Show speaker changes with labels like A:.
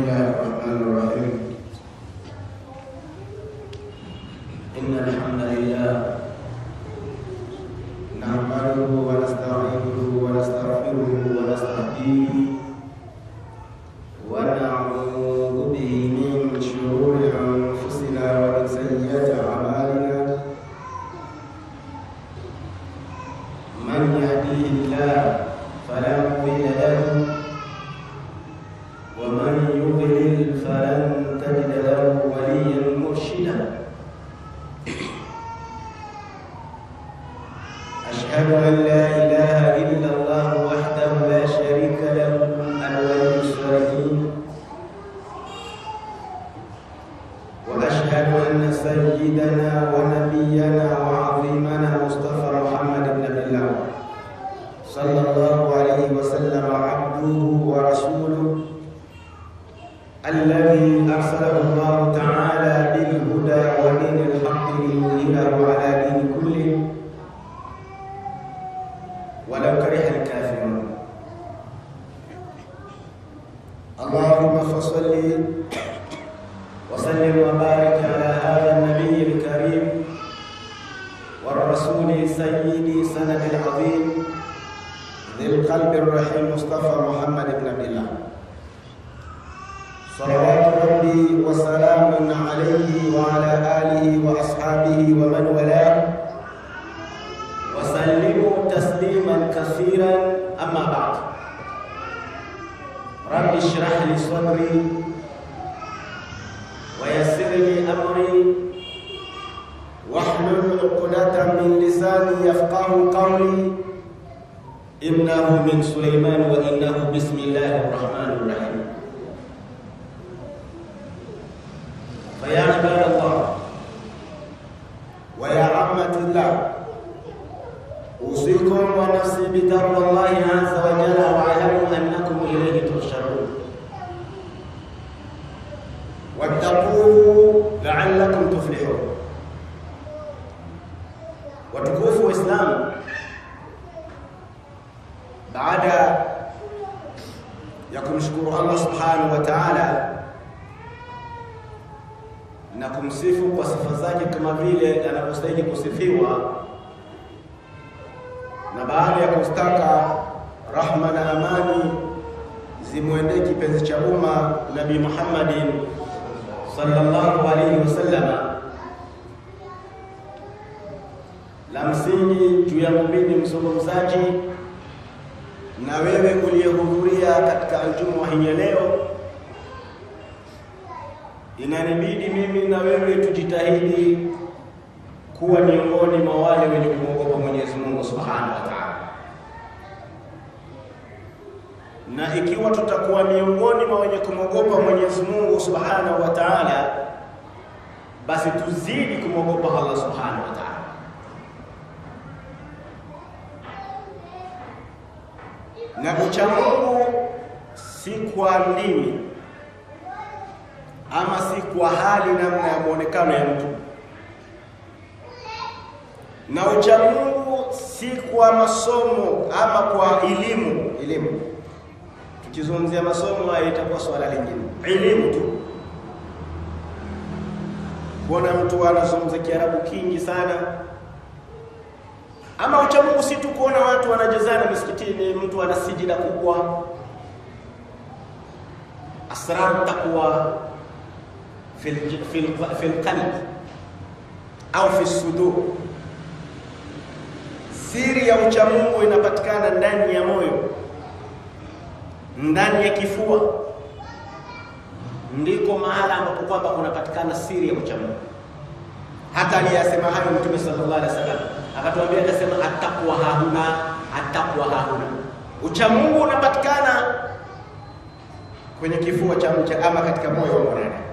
A: الله الرحمن الرحيم. إن الحمد لله نحمده ونستعينه ونستغفره ونستهديه ونعوذ به من شرور أنفسنا ومن سيئات أعمالنا. من يهديه الله فلا مضل له ومن يضلل فلن تجد له وليا مرشدا. أشهد أن لا إله إلا الله وحده لا شريك له الولي الصالحين، وأشهد أن سيدنا ونبينا وعظيمنا مصطفى محمد بن عبد الله صلى الله عليه وسلم عبده ورسوله الذي أرسله الله تعالى بالهدى ودين الحق ليظهره على دين كله ولو كره الكافرون. اللهم فصل وسلم وبارك على هذا النبي الكريم والرسول سيدي سند العظيم ذي القلب الرحيم مصطفى محمد بن عبد الله صلوات ربي وسلام عليه وعلى آله وأصحابه ومن والاه وسلموا تسليما كثيرا. أما بعد، رب اشرح لي صدري ويسر لي أمري واحلل عقدة من لساني يفقه قولي. إنه من سليمان وإنه بسم الله الرحمن الرحيم. فيا عباد الله ويا عامة الله، أوصيكم ونفسي بتقوى الله عز وجل واعلموا أنكم إليه تحشرون، واتقوه لعلكم تفلحون. وتكوفوا إسلام، baada ya kumshukuru Allah subhanahu wa ta'ala na kumsifu kwa sifa zake kama vile anavyostahili kusifiwa, na baada ya kustaka rahma na amani zimwendee kipenzi cha umma Nabii Muhammadin sallallahu alayhi wasallam, la msingi juu ya muumini mzungumzaji na wewe uliyehudhuria katika aljumua hii leo, inanibidi mimi na wewe tujitahidi kuwa miongoni mwa wale wenye kumwogopa Mwenyezi Mungu Subhanahu wa Ta'ala. Na ikiwa tutakuwa miongoni mwa wenye kumwogopa Mwenyezi Mungu Subhanahu wa Ta'ala, basi tuzidi kumwogopa Allah Subhanahu wa Ta'ala. Na uchamungu si kwa ndimi ama si kwa hali namna ya muonekano ya mtu, na uchamungu si kwa masomo ama kwa elimu. Tukizungumzia masomo haya itakuwa swala lingine, elimu tu. Kuna mtu anazungumza Kiarabu kingi sana. Ama uchamungu si tu kuona watu wanajazana misikitini, mtu ana sijida kubwa. Asrar taqwa fil qalb au fi sudur. Siri ya uchamungu inapatikana ndani ya moyo, ndani ya kifua. Ndiko mahala ambapo kwamba kunapatikana siri ya uchamungu. Hata aliyasema hayo Mtume sallallahu alaihi wasallam akatuambia, akasema attaqwa hahuna. Uchamungu unapatikana kwenye kifua cha mtu ama katika moyo wa mwanadamu.